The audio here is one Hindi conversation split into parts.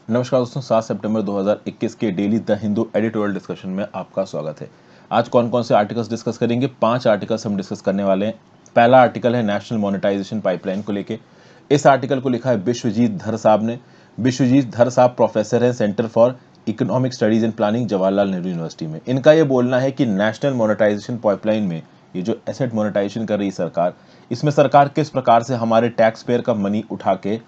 नमस्कार दोस्तों, 7 सितंबर 2021 के daily the Hindu editorial discussion में आपका स्वागत है। आज कौन कौन से आर्टिकल्स डिस्कस करेंगे? 5 आर्टिकल्स हम डिस्कस करने वाले हैं। पहला आर्टिकल है नेशनल मोनेटाइजेशन पाइपलाइन को लेके। इस आर्टिकल को लिखा है विश्वजीत धर साहब ने। विश्वजीत धर साहब प्रोफेसर हैं centre for economic studies and planning, Jawaharlal Nehru university में। इनका ये बोलना है कि नेशनल मोनेटाइजेशन पाइपलाइन में ये जो एसेट मोनेटाइजेशन कर रही है सरकार, इसमें सरकार किस प्रकार से हमारे टैक्स पेयर का मनी उठा के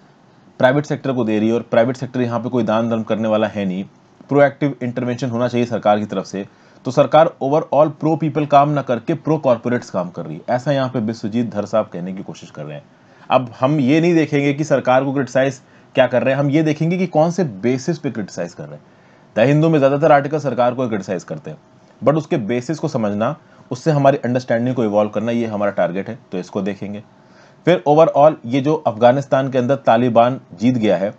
प्राइवेट सेक्टर को दे रही है, और प्राइवेट सेक्टर यहाँ पे कोई दान धर्म करने वाला है नहीं। प्रोएक्टिव इंटरवेंशन होना चाहिए सरकार की तरफ से। तो सरकार ओवरऑल प्रो पीपल काम ना करके प्रो कॉर्पोरेट्स काम कर रही है, ऐसा यहाँ पे विश्वजीत धर साहब कहने की कोशिश कर रहे हैं। अब हम ये नहीं देखेंगे कि सरकार को क्रिटिसाइज क्या कर रहे हैं, हम ये देखेंगे कि कौन से बेसिस पे क्रिटिसाइज कर रहे हैं। द हिंदू में ज्यादातर आर्टिकल सरकार को क्रिटिसाइज करते हैं, बट उसके बेसिस को समझना, उससे हमारी अंडरस्टैंडिंग को इवॉल्व करना, ये हमारा टारगेट है, तो इसको देखेंगे। फिर ओवरऑल ये जो अफगानिस्तान के अंदर तालिबान जीत गया है,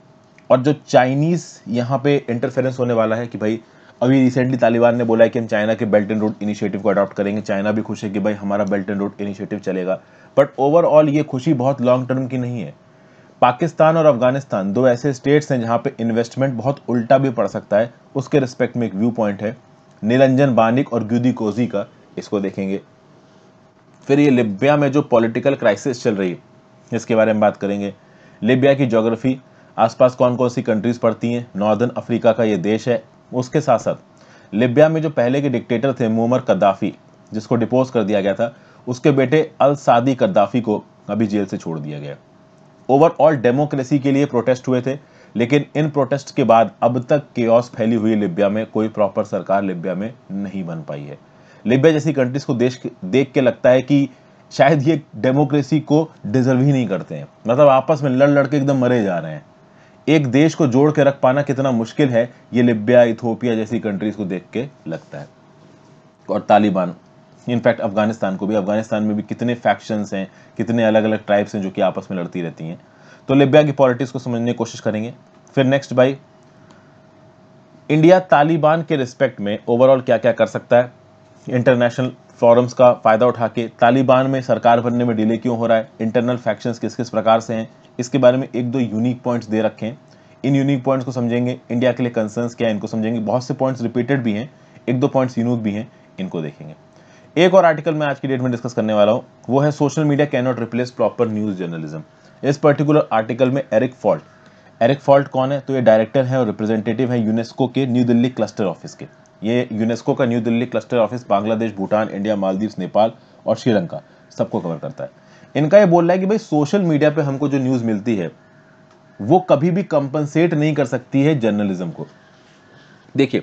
और जो चाइनीज यहाँ पे इंटरफेरेंस होने वाला है कि भाई अभी रिसेंटली तालिबान ने बोला है कि हम चाइना के बेल्ट एंड रोड इनिशिएटिव को अडॉप्ट करेंगे। चाइना भी खुश है कि भाई हमारा बेल्ट एंड रोड इनिशिएटिव चलेगा, बट ओवरऑल ये खुशी बहुत लॉन्ग टर्म की नहीं है। पाकिस्तान और अफगानिस्तान दो ऐसे स्टेट्स हैं जहां पे इन्वेस्टमेंट बहुत उल्टा भी पड़ सकता है, उसके रिस्पेक्ट में एक व्यू पॉइंट है निरंजन बानिक और ग्यूदी कोजी का, इसको देखेंगे। फिर ये लिबिया में जो पॉलिटिकल क्राइसिस चल रही है, इसके बारे में बात करेंगे। लिबिया की ज्योग्राफी, आसपास कौन कौन सी कंट्रीज पड़ती हैं, नॉर्दर्न अफ्रीका का ये देश है। उसके साथ साथ लिबिया में जो पहले के डिक्टेटर थे मुअम्मर कद्दाफी, जिसको डिपोज कर दिया गया था, उसके बेटे अल सादी कद्दाफी को अभी जेल से छोड़ दिया गया। ओवरऑल डेमोक्रेसी के लिए प्रोटेस्ट हुए थे, लेकिन इन प्रोटेस्ट के बाद अब तक केओस फैली हुई लिबिया में कोई प्रॉपर सरकार लिबिया में नहीं बन पाई है। लिबिया जैसी कंट्रीज को देख के लगता है कि शायद ये डेमोक्रेसी को डिजर्व ही नहीं करते हैं, मतलब आपस में लड़ लड़ के एकदम मरे जा रहे हैं। एक देश को जोड़ के रख पाना कितना मुश्किल है, ये लिबिया, इथोपिया जैसी कंट्रीज को देख के लगता है। और तालिबान, इनफैक्ट अफगानिस्तान को भी, अफगानिस्तान में भी कितने फैक्शंस हैं, कितने अलग अलग ट्राइब्स हैं जो कि आपस में लड़ती रहती हैं। तो लिबिया की पॉलिटिक्स को समझने की कोशिश करेंगे। फिर नेक्स्ट भाई, इंडिया तालिबान के रिस्पेक्ट में ओवरऑल क्या क्या कर सकता है, इंटरनेशनल फोरम्स का फायदा उठा के तालिबान में सरकार बनने में डिले क्यों हो रहा है, इंटरनल फैक्शंस किस किस प्रकार से हैं, इसके बारे में एक दो यूनिक पॉइंट्स दे रखे हैं। इन यूनिक पॉइंट्स को समझेंगे, इंडिया के लिए कंसर्न्स क्या है इनको समझेंगे। बहुत से पॉइंट्स रिपीटेड भी हैं, एक दो पॉइंट्स यूनिक भी हैं, इनको देखेंगे। एक और आर्टिकल मैं आज की डेट में डिस्कस करने वाला हूं, वो है social media can not replace proper news journalism. इस पर्टिकुलर आर्टिकल में एरिक फॉल्ट कौन है? तो ये डायरेक्टर है और रिप्रेजेंटेटिव है यूनेस्को के न्यू दिल्ली क्लस्टर ऑफिस के। ये यूनेस्को का new Delhi cluster office Bangladesh, Bhutan, India, Maldives, Nepal और श्रीलंका सबको कवर करता है। इनका ये बोल रहा है कि भाई सोशल मीडिया पे हमको जो न्यूज मिलती है वो कभी भी कंपनसेट नहीं कर सकती है जर्नलिज्म को। देखिए,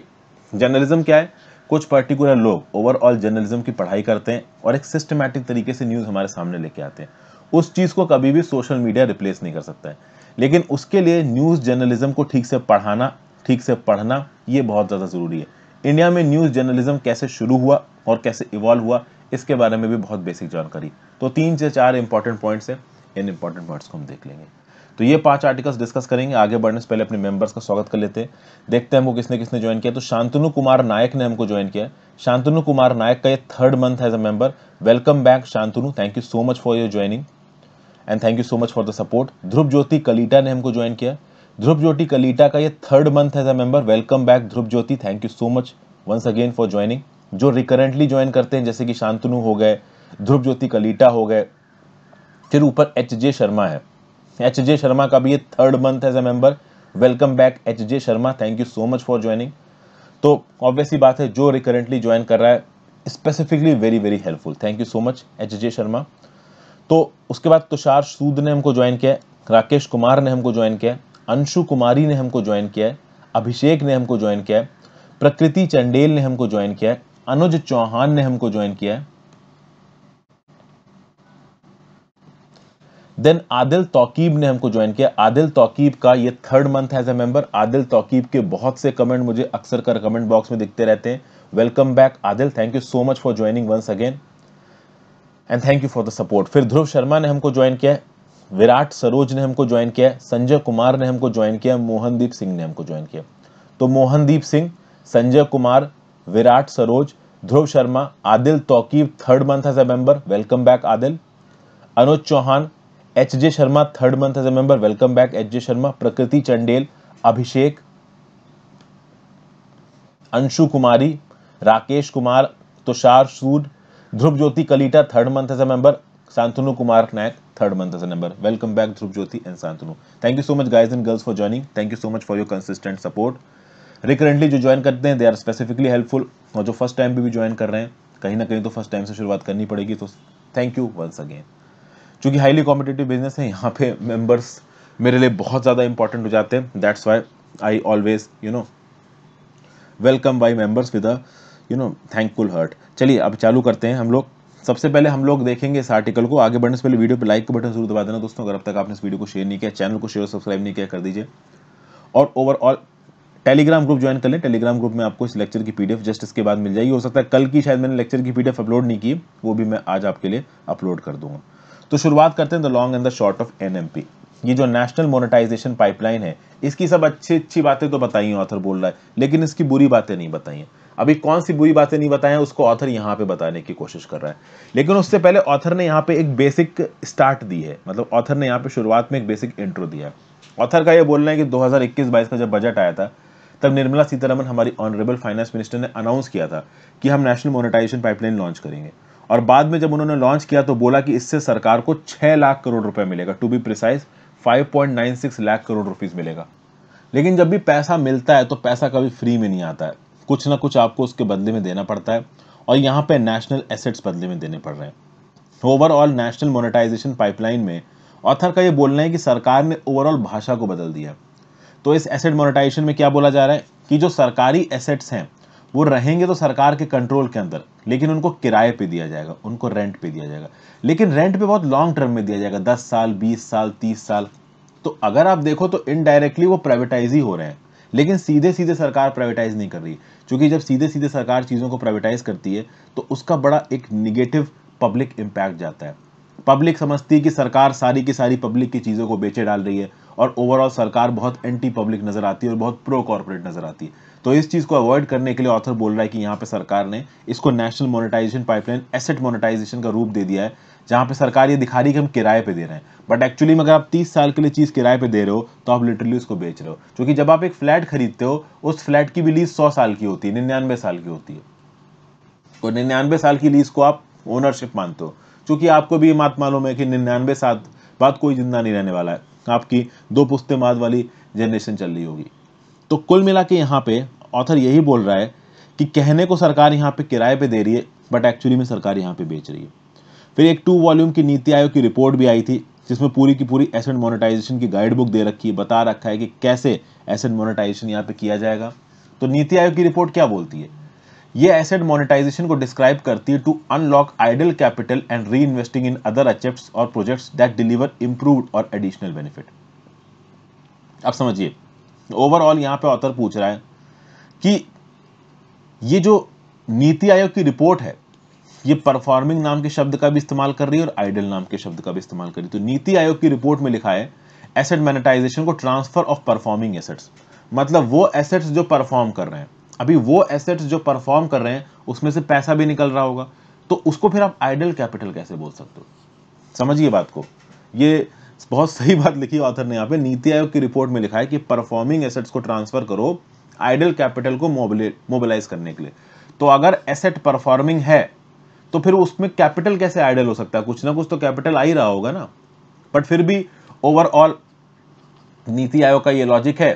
जर्नलिज्म क्या है? कुछ पर्टिकुलर लोग ओवरऑल जर्नलिज्म की पढ़ाई करते हैं और एक सिस्टमैटिक तरीके से न्यूज हमारे सामने लेके आते हैं। उस चीज को कभी भी सोशल मीडिया रिप्लेस नहीं कर सकता है, लेकिन उसके लिए न्यूज जर्नलिज्म को ठीक से पढ़ाना, ठीक से पढ़ना, ये बहुत ज्यादा जरूरी है। इंडिया में न्यूज जर्नलिज्म कैसे शुरू हुआ और कैसे इवॉल्व हुआ, इसके बारे में भी बहुत बेसिक जानकारी। तो 3 से 4 इंपॉर्टेंट पॉइंट्स है, इन इंपॉर्टेंट पॉइंट्स को हम देख लेंगे। तो ये 5 आर्टिकल्स डिस्कस करेंगे। आगे बढ़ने से पहले अपने मेंबर्स का स्वागत कर लेते हैं, देखते हैं हमको किसने किसने ज्वाइन किया। तो शांतनु कुमार नायक ने हमको ज्वाइन किया। शांतनु कुमार नायक का ये 3rd month as a member. Welcome back Shantanu, thank you so much for your joining and thank you so much for the support. Dhruv Jyoti Kalita ने हमको ज्वाइन किया। ध्रुव ज्योति कलीटा का ये 3rd month as a member. Welcome back Dhruv Jyoti, thank you so much once again for joining. जो रिकरेंटली ज्वाइन करते हैं जैसे कि शांतनु हो गए, ध्रुव ज्योति कलीटा हो गए, फिर ऊपर एच.जे. शर्मा है। एच.जे. शर्मा का भी ये 3rd month as a member. Welcome back HJ. Sharma, thank you so much for joining. तो ऑब्वियसली बात है, जो रिकरेंटली ज्वाइन कर रहा है specifically very very helpful, thank you so much HJ. Sharma. तो उसके बाद तुषार सूद ने हमको ज्वाइन किया, राकेश कुमार ने हमको ज्वाइन किया, अंशु कुमारी ने हमको ज्वाइन किया, अभिषेक ने हमको ज्वाइन किया, प्रकृति चंडेल ने हमको ज्वाइन किया, अनुज चौहान ने हमको ज्वाइन किया, देन आदिल तौकीब ने हमको ज्वाइन किया। आदिल तौकीब का ये 3rd month as a member. Adil Taukeeb के बहुत से कमेंट मुझे अक्सर कर कमेंट बॉक्स में दिखते रहते हैं। Welcome back Adil, thank you so much for joining once again and thank you for the support. फिर ध्रुव शर्मा ने हमको ज्वाइन किया, विराट सरोज ने हमको ज्वाइन किया, संजय कुमार ने हमको ज्वाइन किया, मोहनदीप सिंह ने हमको ज्वाइन किया। तो Mohandeep Singh, Sanjay Kumar, Virat Saroj, Dhruv Sharma, Adil Taukeeb 3rd month as a member. Welcome back Adil. Anuj Chauhan, HJ. Sharma 3rd month as a member. Welcome back HJ. Sharma. Prakriti Chandel, Abhishek Anshu Kumari, Rakesh Kumar, Tushar Sood, Dhruv Jyoti Kalita, 3rd month as a member, Santanu Kumar Naik, 3rd month as a member. Welcome back Dhruv Jyoti and Santanu. Thank you so much guys and girls for joining. Thank you so much for your consistent support. Recurrently जो ज्वाइन करते हैं they are specifically helpful, और जो फर्स्ट टाइम भी ज्वाइन कर रहे हैं कहीं ना कहीं तो फर्स्ट टाइम से शुरुआत करनी पड़ेगी, तो थैंक यू वंस अगेन। चूंकि हाईली कॉम्पिटिटिव बिजनेस है, यहाँ पे मेंबर्स मेरे लिए बहुत ज़्यादा इंपॉर्टेंट हो जाते हैं। That's why I always welcome by members with a thankful heart. चलिए अब चालू करते हैं हम लोग। सबसे पहले हम लोग देखेंगे इस आर्टिकल को। आगे बढ़ने से पहले वीडियो पे लाइक का बटन जरूर दबा देना दोस्तों। अगर अब तक आपने इस वीडियो को शेयर नहीं किया, चैनल को शेयर और सब्सक्राइब नहीं किया, कर दीजिए। और ओवरऑल टेलीग्राम ग्रुप ज्वाइन कर लें। टेलीग्राम ग्रुप में आपको इस लेक्चर की पीडीएफ जस्ट इसके बाद मिल जाएगी। हो सकता है कल की शायद मैंने लेक्चर की पीडीएफ अपलोड नहीं की, वो भी मैं आज आपके लिए अपलोड कर दूंगा। तो शुरुआत करते हैं the long and the short of NMP. ये जो नेशनल मोनेटाइजेशन पाइपलाइन है, इसकी सब अच्छी बातें तो बताई हैं ऑथर बोल रहा है, लेकिन इसकी बुरी बातें नहीं बताई हैं। अभी कौन सी बुरी बातें नहीं बताएं उसको ऑथर यहाँ पे बताने की कोशिश कर रहा है। लेकिन उससे पहले ऑथर ने यहाँ पे एक बेसिक स्टार्ट दी है, मतलब ऑथर ने यहाँ पे शुरुआत में एक बेसिक इंट्रो दिया है। ऑथर का ये बोलना है कि 2021-22 का जब बजट आया था तब निर्मला सीतारमन हमारी ऑनरेबल फाइनेंस मिनिस्टर ने अनाउंस किया था कि हम नेशनल मोनेटाइजेशन पाइपलाइन लॉन्च करेंगे। और बाद में जब उन्होंने लॉन्च किया तो बोला कि इससे सरकार को 6 लाख करोड़ रुपए मिलेगा, to be precise 5.96 lakh crore rupees मिलेगा। लेकिन जब भी पैसा मिलता है तो पैसा कभी फ्री में नहीं आता है, कुछ ना कुछ आपको उसके बदले में देना पड़ता है, और यहाँ पे नेशनल एसेट्स बदले में देने पड़ रहे हैं। ओवरऑल नेशनल मोनेटाइजेशन पाइपलाइन में ऑथर का ये बोलना है कि सरकार ने ओवरऑल भाषा को बदल दिया। तो इस एसेट मोनेटाइजेशन में क्या बोला जा रहा है कि जो सरकारी एसेट्स हैं वो रहेंगे तो सरकार के कंट्रोल के अंदर, लेकिन उनको किराए पे दिया जाएगा, उनको रेंट पे दिया जाएगा। लेकिन रेंट पे बहुत लॉन्ग टर्म में दिया जाएगा, 10 साल, 20 साल, 30 साल। तो अगर आप देखो तो इनडायरेक्टली वो प्राइवेटाइज ही हो रहे हैं, लेकिन सीधे सीधे सरकार प्राइवेटाइज नहीं कर रही। क्योंकि जब सीधे सीधे सरकार चीज़ों को प्राइवेटाइज करती है तो उसका बड़ा एक निगेटिव पब्लिक इम्पैक्ट जाता है। पब्लिक समझती है कि सरकार सारी की सारी पब्लिक की चीज़ों को बेचे डाल रही है, और ओवरऑल सरकार बहुत एंटी पब्लिक नजर आती है और बहुत प्रो कॉर्पोरेट नजर आती है। तो इस चीज़ को अवॉइड करने के लिए ऑथर बोल रहा है कि यहाँ पे सरकार ने इसको national monetisation pipeline asset monetisation का रूप दे दिया है, जहाँ पे सरकार ये दिखा रही है कि हम किराए पे दे रहे हैं, बट एक्चुअली में अगर आप 30 साल के लिए चीज़ किराए पे दे रहे हो तो आप लिटरली उसको बेच रहे हो। क्योंकि जब आप एक फ्लैट खरीदते हो उस फ्लैट की भी लीज 100 साल की होती है, 99 साल की होती है, और 99 साल की लीज को आप ओनरशिप मानते हो। क्योंकि आपको भी ये बात मालूम है कि 99 साल बाद कोई जिंदा नहीं रहने वाला है, आपकी 2 पुश्ते बाद वाली जनरेशन चल रही होगी। तो कुल मिला के यहाँ पे ऑथर यही बोल रहा है कि कहने को सरकार यहाँ पे किराए पे दे रही है, बट एक्चुअली में सरकार यहाँ पे बेच रही है। फिर एक 2 वॉल्यूम की नीति आयोग की रिपोर्ट भी आई थी, जिसमें पूरी की पूरी एसेट मोनेटाइजेशन की गाइड बुक दे रखी है, बता रखा है कि कैसे एसेट मोनेटाइजेशन यहाँ पे किया जाएगा। तो नीति आयोग की रिपोर्ट क्या बोलती है? ये एसेट मोनेटाइजेशन को डिस्क्राइब करती है to unlock idle capital and reinvesting in other assets और प्रोजेक्ट्स दैट डिलीवर इंप्रूव्ड और एडिशनल बेनिफिट। अब समझिए, ओवरऑल यहाँ पे ऑथर पूछ रहा है कि ये जो नीति आयोग की रिपोर्ट है ये परफॉर्मिंग नाम के शब्द का भी इस्तेमाल कर रही है और आइडल नाम के शब्द का भी इस्तेमाल कर रही है। तो नीति आयोग की रिपोर्ट में लिखा है एसेट मोनेटाइजेशन को ट्रांसफर ऑफ परफॉर्मिंग एसेट्स, मतलब वो एसेट्स जो परफॉर्म कर रहे हैं, अभी वो एसेट्स जो परफॉर्म कर रहे हैं उसमें से पैसा भी निकल रहा होगा, तो उसको फिर आप आइडल कैपिटल कैसे बोल सकते हो? समझिए बात को, ये बहुत सही बात लिखी ऑथर ने यहाँ पे। नीति आयोग की रिपोर्ट में लिखा है कि परफॉर्मिंग एसेट्स को ट्रांसफर करो आइडल कैपिटल को मोबिलाइज करने के लिए। तो अगर एसेट परफॉर्मिंग है तो फिर उसमें कैपिटल कैसे आइडल हो सकता है? कुछ ना कुछ तो कैपिटल आ ही रहा होगा ना। बट फिर भी ओवरऑल नीति आयोग का ये लॉजिक है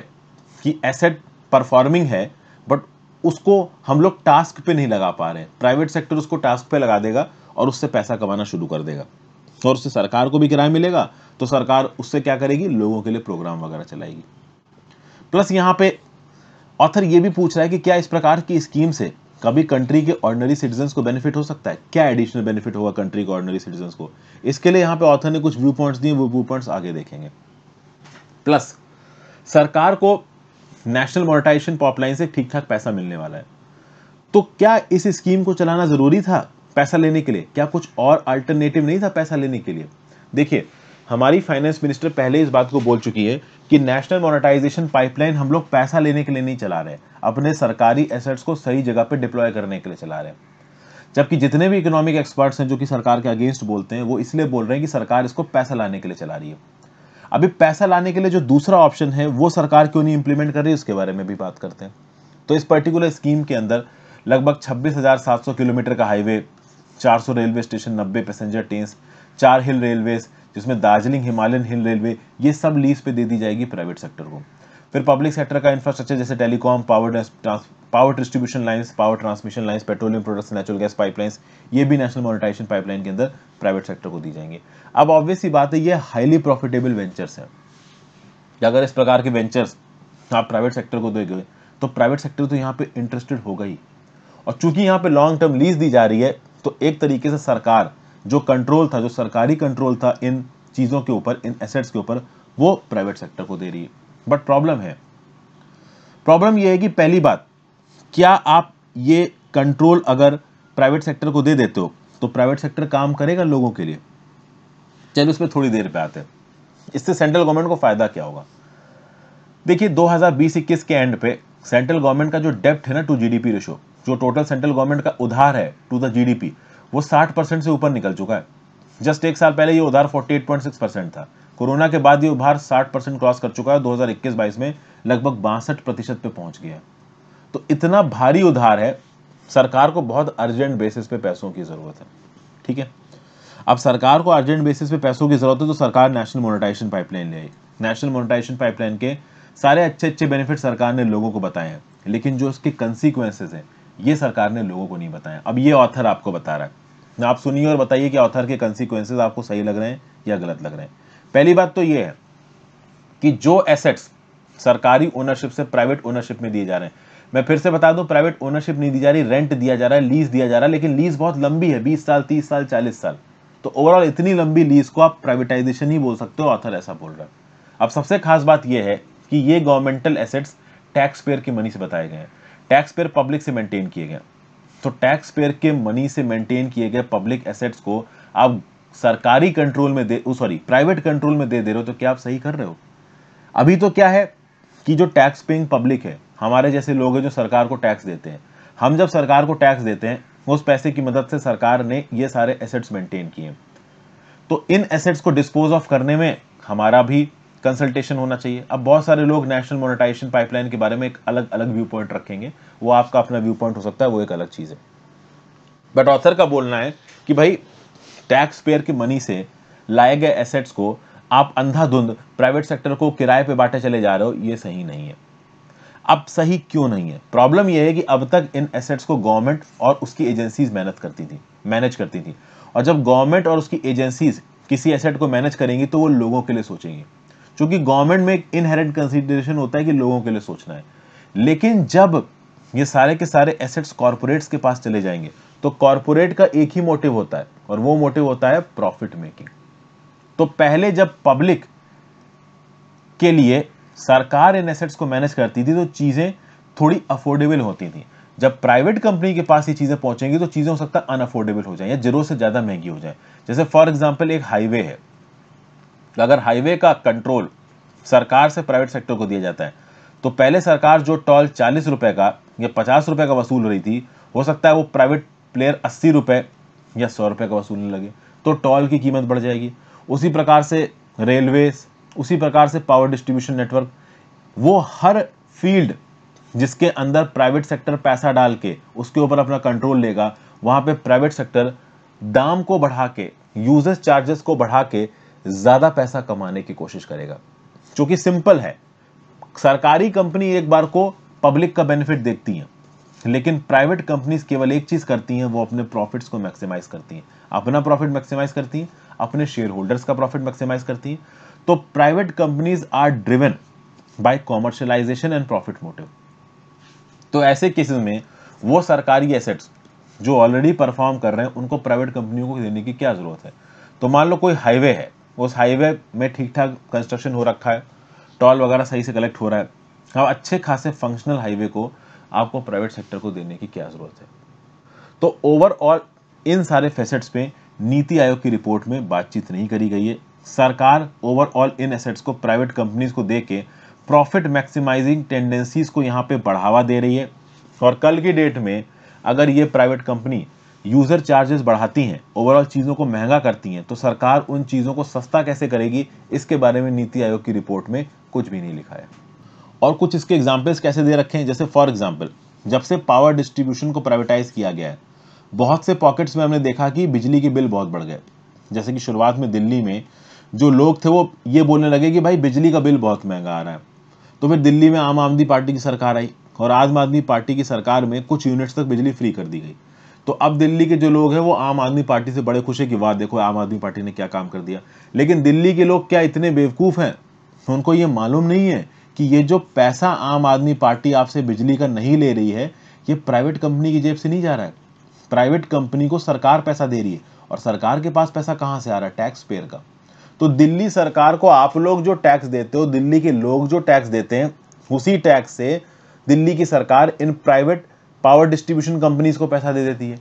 कि एसेट परफॉर्मिंग है, बट उसको हम लोग टास्क पे नहीं लगा पा रहे हैं। प्राइवेट सेक्टर उसको टास्क पे लगा देगा और उससे पैसा कमाना शुरू कर देगा, और उससे सरकार को भी किराया मिलेगा, तो सरकार उससे क्या करेगी? लोगों के लिए प्रोग्राम वगैरह चलाएगी। प्लस यहाँ पे ऑथर ये भी पूछ रहा है कि क्या इस प्रकार की स्कीम से कभी कंट्री के ऑर्डिनरी सिटीजन्स को बेनिफिट हो सकता है? क्या एडिशनल बेनिफिट होगा कंट्री के ऑर्डिनरी सिटीजन्स को? इसके लिए यहाँ पे ऑथर ने कुछ व्यू पॉइंट्स दिए, वो व्यू पॉइंट्स आगे देखेंगे। प्लस सरकार को नेशनल मोनेटाइजेशन पाइपलाइन से ठीक ठाक पैसा मिलने वाला है, तो क्या इस स्कीम को चलाना जरूरी था पैसा लेने के लिए? क्या कुछ और अल्टरनेटिव नहीं था पैसा लेने के लिए? देखिए, हमारी फाइनेंस मिनिस्टर पहले इस बात को बोल चुकी है कि नेशनल मोनेटाइजेशन पाइपलाइन हम लोग पैसा लेने के लिए नहीं चला रहे, अपने सरकारी एसेट्स को सही जगह पे डिप्लॉय करने के लिए चला रहे हैं। जबकि जितने भी इकोनॉमिक एक्सपर्ट्स हैं जो कि सरकार के अगेंस्ट बोलते हैं, वो इसलिए बोल रहे हैं कि सरकार इसको पैसा लाने के लिए चला रही है। अभी पैसा लाने के लिए जो दूसरा ऑप्शन है वो सरकार क्यों नहीं इंप्लीमेंट कर रही है, उसके बारे में भी बात करते हैं। तो इस पर्टिकुलर स्कीम के अंदर लगभग 26,700 किलोमीटर का highway, 400 railway station, 90 passenger trains, 4 हिल रेलवेज जिसमें दार्जिलिंग हिमालयन हिल रेलवे, ये सब लीज पे दे दी जाएगी प्राइवेट सेक्टर को। फिर पब्लिक सेक्टर का इंफ्रास्ट्रक्चर जैसे telecom, power distribution lines, power transmission lines, petroleum products, natural gas pipelines, ये भी नेशनल मोनेटाइजेशन पाइपलाइन के अंदर प्राइवेट सेक्टर को दी जाएंगे। अब ऑब्वियस सी बात है, ये हाईली प्रॉफिटेबल वेंचर्स हैं। अगर इस प्रकार के वेंचर्स आप प्राइवेट सेक्टर को दोगे तो प्राइवेट सेक्टर तो यहाँ पे इंटरेस्टेड होगा ही। और चूंकि यहाँ पे लॉन्ग टर्म लीज दी जा रही है, तो एक तरीके से सरकार जो कंट्रोल था, जो सरकारी कंट्रोल था इन चीजों के ऊपर, इन एसेट्स के ऊपर, वो प्राइवेट सेक्टर को दे रही है। बट प्रॉब्लम ये है कि पहली बात, क्या आप ये कंट्रोल अगर प्राइवेट सेक्टर को दे देते हो तो प्राइवेट सेक्टर काम करेगा लोगों के लिए? चलिए उस पर थोड़ी देर पे आते हैं। इससे सेंट्रल गवर्नमेंट को फायदा क्या होगा? देखिए 2020-21 के एंड पे सेंट्रल गवर्नमेंट का जो डेप्ट है ना टू जीडीपी रेशो, जो टोटल सेंट्रल गवर्नमेंट का उधार है टू द जीडीपी, वो 60% से ऊपर निकल चुका है। जस्ट एक साल पहले ये उधार 48.6% था। कोरोना के बाद ये उधार 60% क्रॉस कर चुका है। 2021-22 में लगभग 62% पे पहुंच गया है। तो इतना भारी उधार है, सरकार को बहुत अर्जेंट बेसिस पे पैसों की जरूरत है। ठीक है, अब सरकार को अर्जेंट बेसिस पे पैसों की जरूरत है तो सरकार नेशनल मोनेटाइजेशन पाइपलाइन ले आई। नेशनल मोनेटाइजेशन पाइपलाइन के सारे अच्छे बेनिफिट सरकार ने लोगों को बताए हैं, लेकिन जो उसके कंसीक्वेंसेस हैं ये सरकार ने लोगों को नहीं बताया। अब ये ऑथर आपको बता रहा है, आप सुनिए और बताइए कि ऑथर के कंसीक्वेंसेस आपको सही लग रहे हैं या गलत लग रहे हैं। पहली बात तो ये है कि जो एसेट्स सरकारी ओनरशिप से प्राइवेट ओनरशिप में दिए जा रहे हैं, मैं फिर से बता दूं, प्राइवेट ओनरशिप नहीं दी जा रही, रेंट दिया जा रहा है, लीज दिया जा रहा है, लेकिन लीज बहुत लंबी है, 20 साल, 30 साल, 40 साल। तो ओवरऑल इतनी लंबी लीज को आप प्राइवेटाइजेशन ही बोल सकते हो, ऑथर ऐसा बोल रहा है। अब सबसे खास बात यह है कि ये गवर्नमेंटल एसेट्स टैक्स पेयर की मनी से बताए गए हैं, टैक्स पेयर पब्लिक से मेंटेन किए गए। तो टैक्स पेयर के मनी से मेंटेन किए गए पब्लिक एसेट्स को आप सरकारी कंट्रोल में प्राइवेट कंट्रोल में दे रहे हो, तो क्या आप सही कर रहे हो? अभी तो क्या है कि जो टैक्स पेइंग पब्लिक है, हमारे जैसे लोग हैं जो सरकार को टैक्स देते हैं, हम जब सरकार को टैक्स देते हैं उस पैसे की मदद से सरकार ने ये सारे एसेट्स मेंटेन किए। तो इन एसेट्स को डिस्पोज ऑफ करने में हमारा भी कंसल्टेशन होना चाहिए। अब बहुत सारे लोग नेशनल मोनेटाइजेशन पाइपलाइन के बारे में एक अलग अलग व्यू पॉइंट रखेंगे, वो आपका अपना व्यू पॉइंट हो सकता है, वो एक अलग चीज है। बट ऑथर का बोलना है कि भाई टैक्स पेयर की मनी से लाए गए एसेट्स को आप अंधाधुंध प्राइवेट सेक्टर को किराए पे बांटे चले जा रहे हो, ये सही नहीं है। अब सही क्यों नहीं है? प्रॉब्लम यह है कि अब तक इन एसेट्स को गवर्नमेंट और उसकी एजेंसीज मैनेज करती थी। और जब गवर्नमेंट और उसकी एजेंसीज किसी एसेट को मैनेज करेंगी तो वो लोगों के लिए सोचेंगी, क्योंकि गवर्नमेंट में एक इनहेरेंट कंसीडरेशन होता है कि लोगों के लिए सोचना है। लेकिन जब ये सारे के सारे एसेट्स कॉर्पोरेट्स के पास चले जाएंगे तो कॉर्पोरेट का एक ही मोटिव होता है, और वो मोटिव होता है प्रॉफिट मेकिंग। तो पहले जब पब्लिक के लिए सरकार इन एसेट्स को मैनेज करती थी तो चीजें थोड़ी अफोर्डेबल होती थी। जब प्राइवेट कंपनी के पास ये चीजें पहुंचेंगी तो चीजें हो सकता है अनअफोर्डेबल हो जाए या जरूरत से ज्यादा महंगी हो जाए। जैसे फॉर एग्जांपल एक हाईवे है, अगर हाईवे का कंट्रोल सरकार से प्राइवेट सेक्टर को दिया जाता है तो पहले सरकार जो टोल 40 रुपए का या 50 रुपए का वसूल रही थी, हो सकता है वो प्राइवेट प्लेयर 80 रुपए या 100 रुपए का वसूलने लगे, तो टोल की कीमत बढ़ जाएगी। उसी प्रकार से रेलवे, उसी प्रकार से पावर डिस्ट्रीब्यूशन नेटवर्क, वो हर फील्ड जिसके अंदर प्राइवेट सेक्टर पैसा डाल के उसके ऊपर अपना कंट्रोल लेगा, वहां पे प्राइवेट सेक्टर दाम को बढ़ा के, यूजर्स चार्जेस को बढ़ा के ज्यादा पैसा कमाने की कोशिश करेगा। क्योंकि सिंपल है, सरकारी कंपनी एक बार को पब्लिक का बेनिफिट देखती है, लेकिन प्राइवेट कंपनीज केवल एक चीज करती हैं, वो अपने प्रॉफिट्स को मैक्सिमाइज करती हैं, अपना प्रॉफिट मैक्सिमाइज करती हैं, अपने शेयर होल्डर्स का प्रॉफिट मैक्सिमाइज करती हैं। तो private companies are driven by commercialisation and profit motive. तो ऐसे केसेस में वो सरकारी एसेट्स जो ऑलरेडी परफॉर्म कर रहे हैं उनको प्राइवेट कंपनियों को देने की क्या जरूरत है? तो मान लो कोई हाईवे है, उस हाईवे में ठीक ठाक कंस्ट्रक्शन हो रखा है, टोल वगैरह सही से कलेक्ट हो रहा है, अब अच्छे खासे फंक्शनल हाईवे को आपको प्राइवेट सेक्टर को देने की क्या जरूरत है? तो ओवरऑल इन सारे फैसेट्स पे नीति आयोग की रिपोर्ट में बातचीत नहीं करी गई है। सरकार ओवरऑल इन एसेट्स को प्राइवेट कंपनीज को देके प्रॉफिट मैक्सिमाइजिंग टेंडेंसीज को यहाँ पे बढ़ावा दे रही है। और कल की डेट में अगर ये प्राइवेट कंपनी यूजर चार्जेस बढ़ाती हैं, ओवरऑल चीजों को महंगा करती हैं, तो सरकार उन चीजों को सस्ता कैसे करेगी, इसके बारे में नीति आयोग की रिपोर्ट में कुछ भी नहीं लिखा है। और कुछ इसके एग्जाम्पल्स कैसे दे रखे हैं, जैसे फॉर एग्जाम्पल जब से पावर डिस्ट्रीब्यूशन को प्राइवेटाइज किया गया है, बहुत से पॉकेट्स में हमने देखा कि बिजली के बिल बहुत बढ़ गए। जैसे कि शुरुआत में दिल्ली में जो लोग थे वो ये बोलने लगे कि भाई बिजली का बिल बहुत महंगा आ रहा है। तो फिर दिल्ली में आम आदमी पार्टी की सरकार आई और आम आदमी पार्टी की सरकार में कुछ यूनिट्स तक बिजली फ्री कर दी गई। तो अब दिल्ली के जो लोग हैं वो आम आदमी पार्टी से बड़े खुश है कि वाह देखो आम आदमी पार्टी ने क्या काम कर दिया। लेकिन दिल्ली के लोग क्या इतने बेवकूफ़ हैं, उनको ये मालूम नहीं है कि ये जो पैसा आम आदमी पार्टी आपसे बिजली का नहीं ले रही है, ये प्राइवेट कंपनी की जेब से नहीं जा रहा है। प्राइवेट कंपनी को सरकार पैसा दे रही है और सरकार के पास पैसा कहाँ से आ रहा है, टैक्स पेयर का। तो दिल्ली सरकार को आप लोग जो टैक्स देते हो, दिल्ली के लोग जो टैक्स देते हैं, उसी टैक्स से दिल्ली की सरकार in private power distribution companies को पैसा दे देती है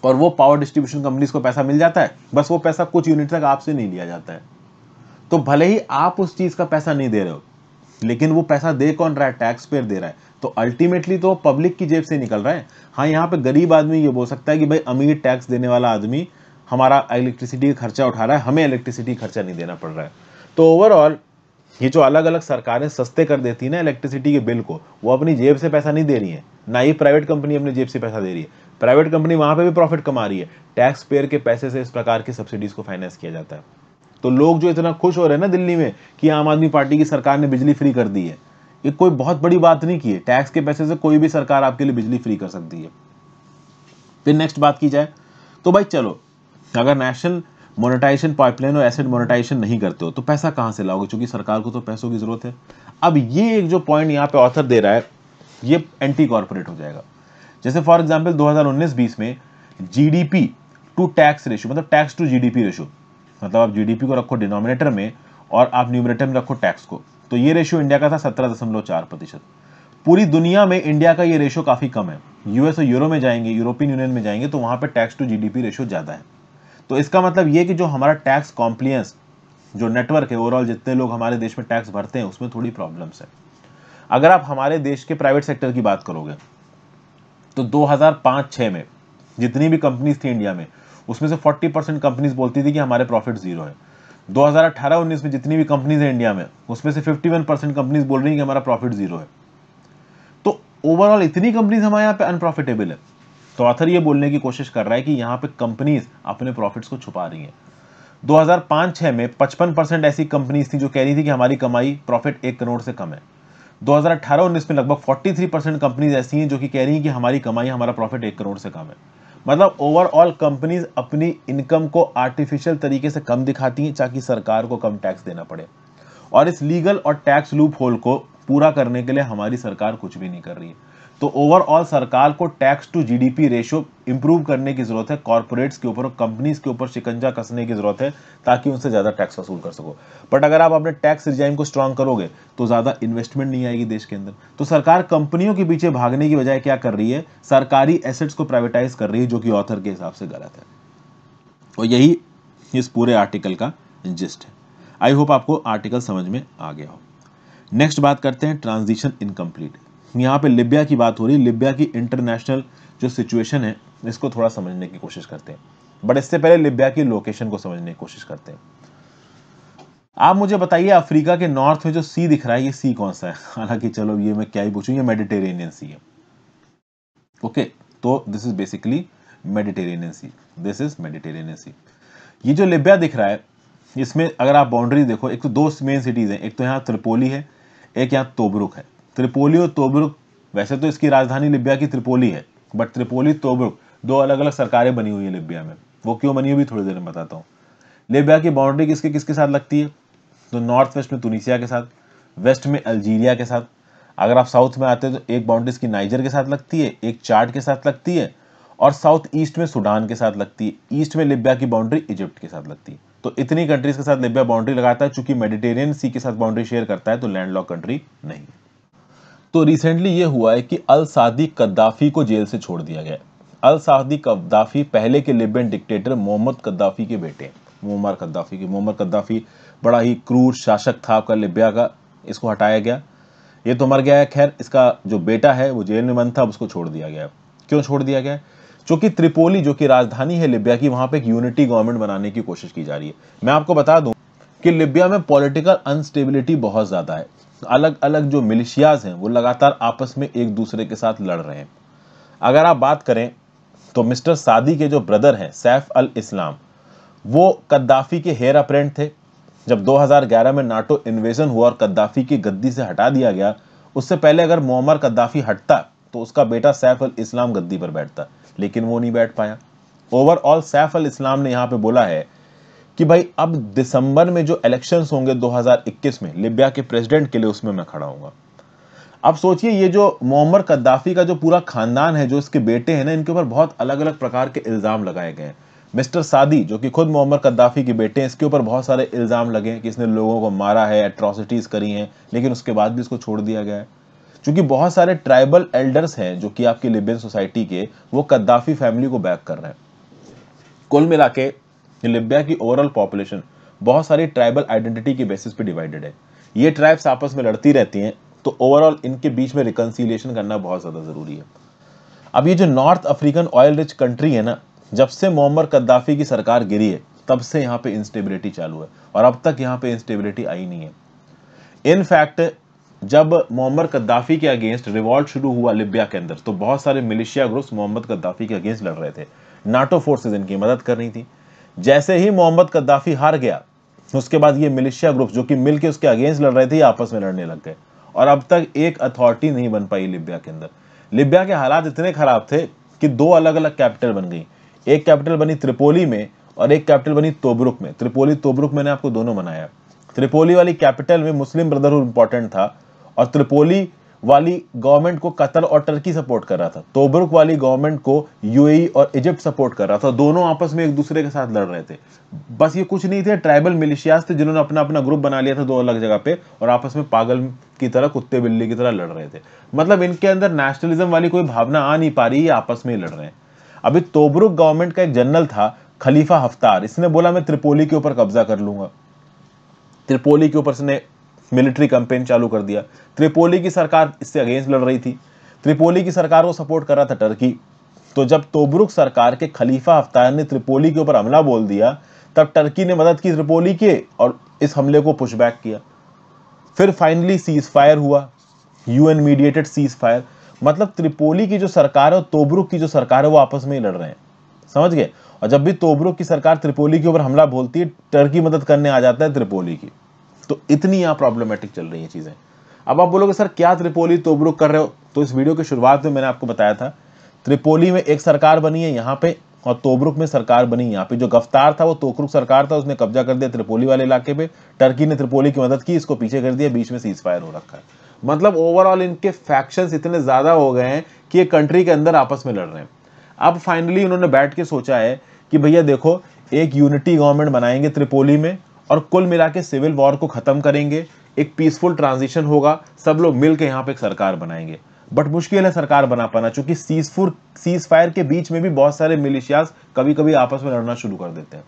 और वो पावर डिस्ट्रीब्यूशन कंपनीज को पैसा मिल जाता है, बस वो पैसा कुछ यूनिट तक आपसे नहीं लिया जाता है। तो भले ही आप उस चीज का पैसा नहीं दे रहे हो, लेकिन वो पैसा दे कौन रहा है, टैक्स पेयर दे रहा है। तो अल्टीमेटली तो पब्लिक की जेब से निकल रहा है। हाँ, यहाँ पे गरीब आदमी ये बोल सकता है कि भाई अमीर टैक्स देने वाला आदमी हमारा इलेक्ट्रिसिटी का खर्चा उठा रहा है, हमें इलेक्ट्रिसिटी खर्चा नहीं देना पड़ रहा है। तो ओवरऑल ये जो अलग अलग सरकारें सस्ते कर देती है ना इलेक्ट्रिसिटी के बिल को, वो अपनी जेब से पैसा नहीं दे रही है, ना ही प्राइवेट कंपनी अपनी जेब से पैसा दे रही है। प्राइवेट कंपनी वहां पे भी प्रॉफिट कमा रही है, टैक्स पेयर के पैसे से इस प्रकार की सब्सिडीज को फाइनेंस किया जाता है। तो लोग जो इतना खुश हो रहे हैं ना दिल्ली में कि आम आदमी पार्टी की सरकार ने बिजली फ्री कर दी है, ये कोई बहुत बड़ी बात नहीं की है। टैक्स के पैसे से कोई भी सरकार आपके लिए बिजली फ्री कर सकती है। फिर नेक्स्ट बात की जाए तो भाई चलो, अगर नेशनल मोनेटाइजेशन पाइपलाइन और एसेट मोनेटाइजेशन नहीं करते हो तो पैसा कहां से लाओगे, क्योंकि सरकार को तो पैसों की जरूरत है। अब ये एक जो पॉइंट यहाँ पे ऑथर दे रहा है ये एंटी कॉर्पोरेट हो जाएगा। जैसे फॉर एग्जांपल 2019-20 में जीडीपी टू टैक्स रेशियो, मतलब टैक्स टू जीडीपी रेशियो, मतलब आप जीडीपी को रखो डिनोमिनेटर में और आप न्यूमरेटर में रखो टैक्स को, तो ये रेशियो इंडिया का था 17.4%। पूरी दुनिया में इंडिया का ये रेशियो काफी कम है। यूएस और यूरो में जाएंगे, यूरोपियन यूनियन में जाएंगे तो वहां पे टैक्स टू जीडीपी रेशियो ज्यादा है। तो इसका मतलब ये कि जो हमारा टैक्स कॉम्प्लियंस जो नेटवर्क है, ओवरऑल जितने लोग हमारे देश में टैक्स भरते हैं उसमें थोड़ी प्रॉब्लम्स है। अगर आप हमारे देश के प्राइवेट सेक्टर की बात करोगे तो 2005-6 में जितनी भी कंपनीज थी इंडिया में, उसमें से 40% कंपनीज बोलती थी कि हमारे प्रॉफिट जीरो है। 2018-19 में जितनी भी कंपनीज है इंडिया में, उसमें से 51% कंपनीज बोल रही है कि हमारा प्रॉफिट जीरो है। तो ओवरऑल इतनी कंपनीज हमारे यहाँ पे अनप्रॉफिटेबल है। तो ऑथर ये बोलने की कोशिश कर रहा है कि यहाँ पे कंपनीज अपने प्रॉफिट्स को छुपा रही हैं। 2005-6 में 55% ऐसी कंपनीज थी जो कह रही थी कि हमारी कमाई प्रॉफिट 1 करोड़ से कम है। 2018-19 में लगभग 43% कंपनीज ऐसी हैं जो कि कह रही हैं कि हमारी कमाई, हमारा प्रॉफिट 1 करोड़ से कम है। मतलब ओवरऑल कंपनीज अपनी इनकम को आर्टिफिशियल तरीके से कम दिखाती हैं ताकि सरकार को कम टैक्स देना पड़े। और इस लीगल और टैक्स लूप होल को पूरा करने के लिए हमारी सरकार कुछ भी नहीं कर रही है। तो ओवरऑल सरकार को tax to GDP ratio improve करने की जरूरत है, कॉर्पोरेट्स के ऊपर और कंपनीज के ऊपर शिकंजा कसने की जरूरत है ताकि उनसे ज्यादा टैक्स वसूल कर सको। बट अगर आप अपने टैक्स रिजाइम को स्ट्रांग करोगे तो ज्यादा इन्वेस्टमेंट नहीं आएगी देश के अंदर। तो सरकार कंपनियों के पीछे भागने की बजाय क्या कर रही है, सरकारी एसेट्स को प्राइवेटाइज कर रही है, जो कि ऑथर के हिसाब से गलत है। और यही इस पूरे आर्टिकल का जिस्ट है। आई होप आपको आर्टिकल समझ में आ गया हो। नेक्स्ट बात करते हैं ट्रांजिशन इनकम्प्लीट। यहाँ पे लिबिया की बात हो रही है। लिबिया की इंटरनेशनल जो सिचुएशन है इसको थोड़ा समझने की कोशिश करते हैं, बट इससे पहले लिबिया की लोकेशन को समझने की कोशिश करते हैं। आप मुझे बताइए अफ्रीका के नॉर्थ में जो सी दिख रहा है ये सी कौन सा है? हालांकि चलो ये मैं क्या ही पूछूं, ये मेडिटेरेनियन सी है। ओके, तो this is basically Mediterranean sea, this is Mediterranean sea. ये जो लिबिया दिख रहा है इसमें अगर आप बाउंड्री देखो, एक तो दो मेन सिटीज हैं, एक तो यहाँ त्रिपोली है, एक यहाँ तोब्रुक है। त्रिपोली और तोब्रुक, वैसे तो इसकी राजधानी लिबिया की त्रिपोली है, बट त्रिपोली तोब्रुक दो अलग अलग सरकारें बनी हुई है लिबिया में। वो क्यों बनी हुई थोड़ी देर में बताता हूँ। लिबिया की बाउंड्री किसके किसके साथ लगती है? तो नॉर्थ वेस्ट में तुनिसिया के साथ, वेस्ट में अल्जीरिया के साथ। अगर आप साउथ में आते हैं तो एक बाउंड्री इसकी नाइजर के साथ लगती है, एक चाड के साथ लगती है, और साउथ ईस्ट में सूडान के साथ लगती है। ईस्ट में लिबिया की बाउंड्री इजिप्ट के साथ लगती है। तो इतनी कंट्रीज के साथ लिबिया बाउंड्री लगाता है। चूंकि मेडिटेरियन सी के साथ बाउंड्री शेयर करता है तो लैंडलॉक कंट्री नहीं है। तो रिसेंटली ये हुआ है कि अल सादी कद्दाफी को जेल से छोड़ दिया गया। अल सादी कद्दाफी पहले के लिबियन डिक्टेटर मोहम्मद कद्दाफी के बेटे हैं, मुअम्मर कद्दाफी के। मोहम्मद कद्दाफी बड़ा ही क्रूर शासक था आपका लिबिया का, इसको हटाया गया। ये तो मर गया है, खैर इसका जो बेटा है वो जेल में बंद था, उसको छोड़ दिया गया। क्यों छोड़ दिया गया? क्योंकि त्रिपोली जो कि राजधानी है लिबिया की, वहां पे एक यूनिटी गवर्नमेंट बनाने की कोशिश की जा रही है। मैं आपको बता दूं कि लिबिया में पॉलिटिकल अनस्टेबिलिटी बहुत ज्यादा है। अलग अलग जो मिलिशियाज हैं वो लगातार आपस में एक दूसरे के साथ लड़ रहे हैं। अगर आप बात करें तो मिस्टर सादी के जो ब्रदर हैं सैफ अल इस्लाम, वो कद्दाफी के हेयर अप्रेंट थे। जब 2011 में नाटो इन्वेजन हुआ और कद्दाफी की गद्दी से हटा दिया गया, उससे पहले अगर मुअम्मर कद्दाफी हटता तो उसका बेटा सैफ अल इस्लाम गद्दी पर बैठता, लेकिन वो नहीं बैठ पाया। ओवरऑल सैफ अल इस्लाम ने यहां पे बोला है कि भाई अब दिसंबर में जो इलेक्शंस होंगे 2021 में लिबिया के प्रेसिडेंट के लिए, उसमें मैं खड़ा हूंगा। अब सोचिए ये जो मुअम्मर कद्दाफी का जो पूरा खानदान है, जो इसके बेटे हैं ना, इनके ऊपर बहुत अलग अलग प्रकार के इल्जाम लगाए गए हैं। मिस्टर सादी जो कि खुद मुअम्मर कद्दाफी के बेटे हैं, इसके ऊपर बहुत सारे इल्जाम लगे हैं कि इसने लोगों को मारा है, एट्रोसिटीज करी हैं, लेकिन उसके बाद भी इसको छोड़ दिया गया है। क्योंकि बहुत सारे ट्राइबल एल्डर्स हैं जो कि आपकी लिबियन सोसाइटी के, वो कद्दाफी फैमिली को बैक कर रहे हैं। कुल मिला के लिबिया की ओवरऑल पॉपुलेशन बहुत सारी ट्राइबल आइडेंटिटी के बेसिस पे डिवाइडेड है। ये ट्राइब्स आपस में लड़ती रहती हैं, तो ओवरऑल इनके बीच में रिकंसिलिएशन करना बहुत ज्यादा जरूरी है। अब ये जो north African oil rich country है ना, जब से मुअम्मर कद्दाफी की सरकार गिरी है तब से यहाँ पे इंस्टेबिलिटी चालू है, और अब तक यहाँ पे इंस्टेबिलिटी आई नहीं है। इनफैक्ट जब मुअम्मर कद्दाफी के अगेंस्ट रिवॉल्ट शुरू हुआ लिबिया के अंदर, तो बहुत सारे मिलिशिया ग्रुप्स मोहम्मद कद्दाफी के अगेंस्ट लड़ रहे थे। नाटो फोर्सेज इनकी मदद कर रही थी। जैसे ही मोहम्मद कद्दाफी हार गया, उसके बाद ये मिलिशिया ग्रुप्स जो कि मिलके उसके अगेंस्ट लड़ रहे थे, आपस में लड़ने लग गए, और अब तक एक अथॉरिटी नहीं बन पाई लिबिया के अंदर। लिबिया के हालात इतने खराब थे कि दो अलग अलग कैपिटल बन गई। एक कैपिटल बनी त्रिपोली में और एक कैपिटल बनी तोब्रुक में। त्रिपोली तोब्रुक मैंने आपको दोनों बनाया। त्रिपोली वाली कैपिटल में मुस्लिम ब्रदरहुड इंपॉर्टेंट था, और त्रिपोली वाली गवर्नमेंट को कतर और टर्की सपोर्ट कर रहा था। तोब्रुक वाली गवर्नमेंट को यूएई और इजिप्ट सपोर्ट कर रहा था। दोनों आपस में एक दूसरे के साथ लड़ रहे थे। बस ये कुछ नहीं थे, ट्राइबल मिलिशियाज थे जिन्होंने अपना अपना ग्रुप बना लिया था दो अलग जगह पे, और आपस में पागल की तरह, कुत्ते बिल्ली की तरह लड़ रहे थे। मतलब इनके अंदर नेशनलिज्म वाली कोई भावना आ नहीं पा रही है, आपस में ही लड़ रहे हैं। अभी तोब्रुक गवर्नमेंट का एक जनरल था खलीफा हफ्तार, इसने बोला मैं त्रिपोली के ऊपर कब्जा कर लूंगा। त्रिपोली के ऊपर इसने मिलिट्री कैंपेन चालू कर दिया। त्रिपोली की सरकार इससे अगेंस्ट लड़ रही थी। त्रिपोली की सरकार को सपोर्ट कर रहा था टर्की। तो जब तोब्रुक सरकार के खलीफा हफ्तार ने त्रिपोली के ऊपर हमला बोल दिया, तब टर्की ने मदद की त्रिपोली के और इस हमले को पुशबैक किया। फिर फाइनली सीज फायर हुआ, यूएन मीडिएटेड सीज फायर। मतलब त्रिपोली की जो सरकार है और तोब्रुक की जो सरकार है वो आपस में ही लड़ रहे हैं, समझ गए। और जब भी तोब्रुक की सरकार त्रिपोली के ऊपर हमला बोलती है, टर्की मदद करने आ जाता है त्रिपोली की। तो इतनी यहाँ प्रॉब्लमेटिक चल रही है चीजें। अब आप बोलोगे सर क्या त्रिपोली तोब्रुक कर रहे हो, तो इस वीडियो की शुरुआत में मैंने आपको बताया था, त्रिपोली में एक सरकार बनी है यहाँ पे, और तोब्रुक में सरकार बनी यहाँ पे। जो गफ्तार था वो तोब्रुक सरकार था, उसने कब्जा कर दिया त्रिपोली वाले इलाके पे। टर्की ने त्रिपोली की मदद की, इसको पीछे कर दिया, बीच में सीज फायर हो रखा है। मतलब ओवरऑल इनके फैक्शंस इतने ज्यादा हो गए हैं कि ये कंट्री के अंदर आपस में लड़ रहे हैं। अब फाइनली उन्होंने बैठ के सोचा है कि भैया देखो, एक यूनिटी गवर्नमेंट बनाएंगे त्रिपोली में, और कुल मिला के सिविल वॉर को खत्म करेंगे, एक पीसफुल ट्रांजिशन होगा, सब लोग मिलकर यहाँ पे एक सरकार बनाएंगे। बट मुश्किल है सरकार बना पाना, क्योंकि सीज फायर के बीच में भी बहुत सारे मिलिशियाज कभी कभी आपस में लड़ना शुरू कर देते हैं।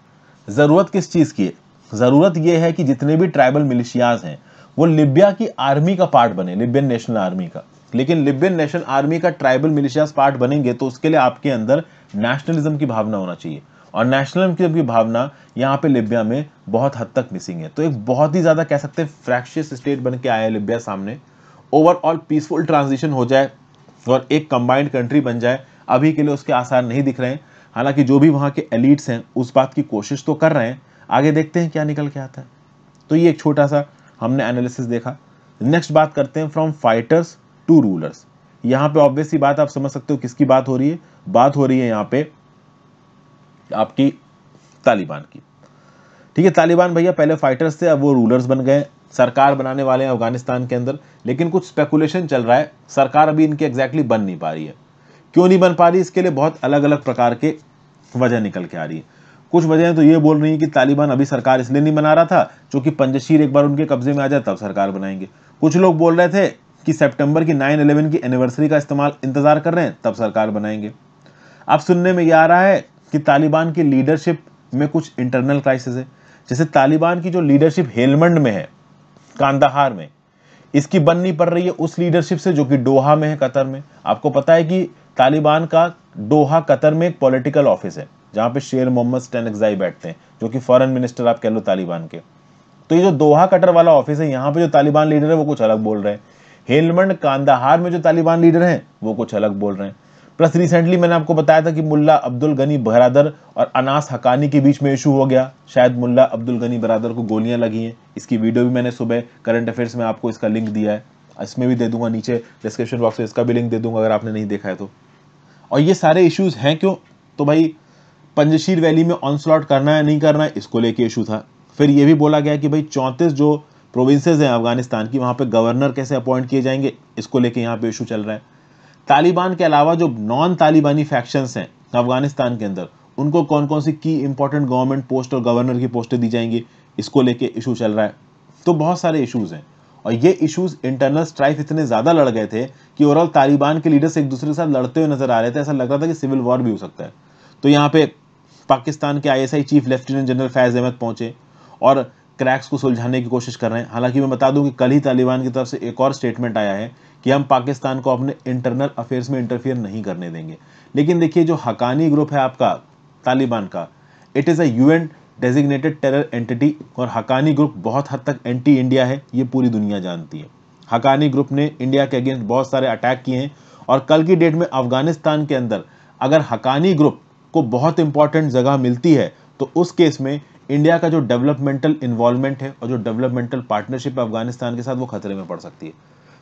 जरूरत किस चीज की है? जरूरत यह है कि जितने भी ट्राइबल मिलिशियाज हैं वो लिबिया की आर्मी का पार्ट बने, लिबियन नेशनल आर्मी का। लेकिन लिबियन नेशनल आर्मी का ट्राइबल मिलिशियाज पार्ट बनेंगे तो उसके लिए आपके अंदर नेशनलिज्म की भावना होना चाहिए, और नेशनलिज्म की भावना यहाँ पे लिबिया में बहुत हद तक मिसिंग है। तो एक बहुत ही ज्यादा कह सकते हैं फ्रैक्शियस स्टेट बन के आया है लिबिया सामने। ओवरऑल पीसफुल ट्रांजिशन हो जाए और एक कंबाइंड कंट्री बन जाए, अभी के लिए उसके आसार नहीं दिख रहे हैं। हालांकि जो भी वहां के एलिट्स हैं उस बात की कोशिश तो कर रहे हैं, आगे देखते हैं क्या निकल के आता है। तो ये एक छोटा सा हमने एनालिसिस देखा। नेक्स्ट बात करते हैं फ्रॉम फाइटर्स टू रूलर्स। यहाँ पे ऑब्वियस सी बात आप समझ सकते हो किसकी बात हो रही है। बात हो रही है यहाँ पे आपकी तालिबान की। ठीक है, तालिबान भैया पहले फाइटर्स थे, अब वो रूलर्स बन गए, सरकार बनाने वाले हैं अफगानिस्तान के अंदर। लेकिन कुछ स्पेकुलेशन चल रहा है, सरकार अभी इनकी एग्जैक्टली बन नहीं पा रही है। क्यों नहीं बन पा रही, इसके लिए बहुत अलग अलग प्रकार के वजह निकल के आ रही है। कुछ वजह तो ये बोल रही है कि तालिबान अभी सरकार इसलिए नहीं बना रहा था क्योंकि पंजशीर एक बार उनके कब्जे में आ जाए तब सरकार बनाएंगे। कुछ लोग बोल रहे थे कि सितंबर की 9/11 की एनिवर्सरी का इंतजार कर रहे हैं तब सरकार बनाएंगे। अब सुनने में यह आ रहा है कि तालिबान की लीडरशिप में कुछ इंटरनल क्राइसिस है। जैसे तालिबान की जो लीडरशिप हेलमंड में है, कांदाहार में, इसकी बन नहीं पड़ रही है उस लीडरशिप से जो कि डोहा में है, कतर में। आपको पता है कि तालिबान का डोहा कतर में एक पॉलिटिकल ऑफिस है जहां पे शेर मोहम्मद स्टैनक्जाई बैठते हैं, जो कि फॉरेन मिनिस्टर आप कह लो तालिबान के। तो ये जो दोहा कटर वाला ऑफिस है, यहाँ पे जो तालिबान लीडर है वो कुछ अलग बोल रहे हैं, हेलमंड कांदाहार में जो तालिबान लीडर हैं वो कुछ अलग बोल रहे हैं। प्लस रिसेंटली मैंने आपको बताया था कि मुल्ला अब्दुल गनी बरादर और अनास हकानी के बीच में इशू हो गया, शायद मुल्ला अब्दुल गनी बरादर को गोलियां लगी हैं। इसकी वीडियो भी मैंने सुबह करंट अफेयर्स में आपको इसका लिंक दिया है, इसमें भी दे दूंगा, नीचे डिस्क्रिप्शन बॉक्स में इसका भी लिंक दे दूंगा अगर आपने नहीं देखा है तो। और ये सारे इश्यूज हैं क्यों, तो भाई पंजशीर वैली में ऑनस्लॉट करना है नहीं करना है, इसको लेके इशू था। फिर ये भी बोला गया कि भाई 34 जो प्रोविंसेस हैं अफगानिस्तान की, वहां पे गवर्नर कैसे अपॉइंट किए जाएंगे, इसको लेके यहाँ पे इशू चल रहा है। तालिबान के अलावा जो नॉन तालिबानी फैक्शंस हैं अफगानिस्तान के अंदर, उनको कौन कौन सी की इंपॉर्टेंट गवर्नमेंट पोस्ट और गवर्नर की पोस्टें दी जाएंगी, इसको लेके इशू चल रहा है। तो बहुत सारे इशूज हैं, और ये इश्यूज इंटरनल स्ट्राइफ इतने ज्यादा लड़ गए थे कि ओवरऑल तालिबान के लीडर्स एक दूसरे के साथ लड़ते हुए नजर आ रहे थे, ऐसा लग रहा था कि सिविल वॉर भी हो सकता है। तो यहाँ पे पाकिस्तान के ISI chief lieutenant general Faiz Ahmed पहुंचे और क्रैक्स को सुलझाने की कोशिश कर रहे हैं। हालांकि मैं बता दूं कि कल ही तालिबान की तरफ से एक और स्टेटमेंट आया है कि हम पाकिस्तान को अपने इंटरनल अफेयर्स में इंटरफियर नहीं करने देंगे। लेकिन देखिए, जो हकानी ग्रुप है आपका तालिबान का, it is a UN designated terror entity, और हकानी ग्रुप बहुत हद तक एंटी इंडिया है, ये पूरी दुनिया जानती है। हकानी ग्रुप ने इंडिया के अगेंस्ट बहुत सारे अटैक किए हैं, और कल की डेट में अफगानिस्तान के अंदर अगर हकानी ग्रुप को बहुत इंपॉर्टेंट जगह मिलती है तो उस केस में इंडिया का जो डेवलपमेंटल इन्वॉल्वमेंट है और जो डेवलपमेंटल पार्टनरशिप है अफगानिस्तान के साथ, वो खतरे में पड़ सकती है।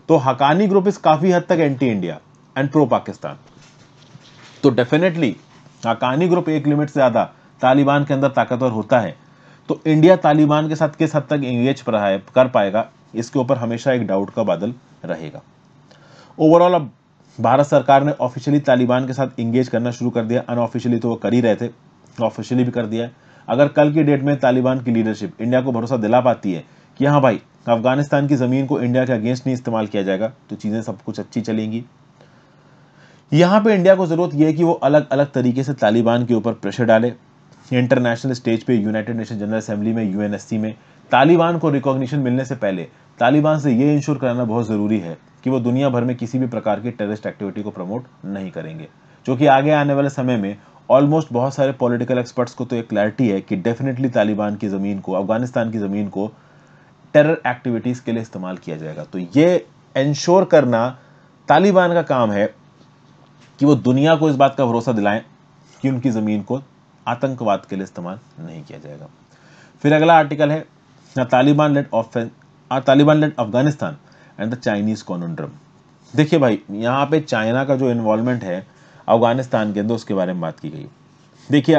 तो हकानी ग्रुप इस काफी हद तक anti India and pro Pakistan. तो डेफिनेटली हकानी ग्रुप एक लिमिट से ज्यादा तालिबान के अंदर ताकतवर होता है, तो इंडिया तालिबान के साथ किस हद तक एंगेज कर पाएगा, इसके ऊपर हमेशा एक डाउट का बादल रहेगा। ओवरऑल अब भारत सरकार ने ऑफिशियली तालिबान के साथ इंगेज करना शुरू कर दिया, अनऑफिशियली तो वो कर ही रहे थे, ऑफिशियली भी कर दिया है। अगर कल की डेट में तालिबान की लीडरशिप इंडिया को भरोसा दिला पाती है कि हाँ भाई, अफगानिस्तान की जमीन को इंडिया के अगेंस्ट नहीं इस्तेमाल किया जाएगा, तो चीजें सब कुछ अच्छी चलेंगी। यहाँ पे इंडिया को जरूरत यह है कि वो अलग अलग तरीके से तालिबान के ऊपर प्रेशर डाले। इंटरनेशनल स्टेज पे, यूनाइटेड नेशन जनरल असेंबली में, UNSC में तालिबान को रिकॉग्निशन मिलने से पहले तालिबान से ये इंश्योर कराना बहुत जरूरी है कि वो दुनिया भर में किसी भी प्रकार की टेररिस्ट एक्टिविटी को प्रमोट नहीं करेंगे, जो कि आगे आने वाले समय में ऑलमोस्ट बहुत सारे पॉलिटिकल एक्सपर्ट्स को तो एक क्लैरिटी है कि डेफिनेटली तालिबान की जमीन को, अफगानिस्तान की जमीन को टेरर एक्टिविटीज के लिए इस्तेमाल किया जाएगा। तो ये इंश्योर करना तालिबान का काम है कि वो दुनिया को इस बात का भरोसा दिलाएं कि उनकी जमीन को आतंकवाद के लिए इस्तेमाल नहीं किया जाएगा। फिर अगला आर्टिकल है Taliban led Afghanistan and the Chinese conundrum. देखिए भाई, यहाँ पे चाइना का जो इन्वॉल्वमेंट है अफगानिस्तान के अंदर, उसके बारे में बात की गई। देखिए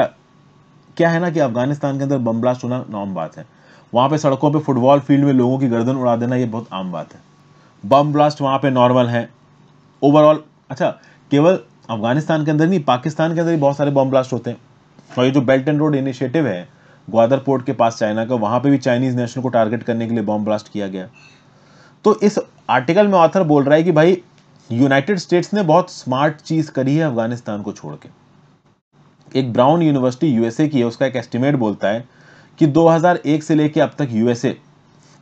क्या है ना कि अफगानिस्तान के अंदर बम ब्लास्ट होना आम बात है। वहां पे सड़कों पे, फुटबॉल फील्ड में लोगों की गर्दन उड़ा देना, ये बहुत आम बात है। बम ब्लास्ट वहां पे नॉर्मल है ओवरऑल। अच्छा, केवल अफगानिस्तान के अंदर नहीं, पाकिस्तान के अंदर भी बहुत सारे बम ब्लास्ट होते हैं। और ये जो बेल्ट एंड रोड इनिशिएटिव है ग्वादर पोर्ट के पास चाइना का, वहां पे भी चाइनीज नेशनल को टारगेट करने के लिए बम ब्लास्ट किया गया। तो इस आर्टिकल में ऑथर बोल रहा है कि भाई, यूनाइटेड स्टेट्स ने बहुत स्मार्ट चीज करी है अफगानिस्तान को छोड़ के। एक ब्राउन यूनिवर्सिटी USA की है, उसका एक एस्टिमेट बोलता है कि 2001 से लेके अब तक USA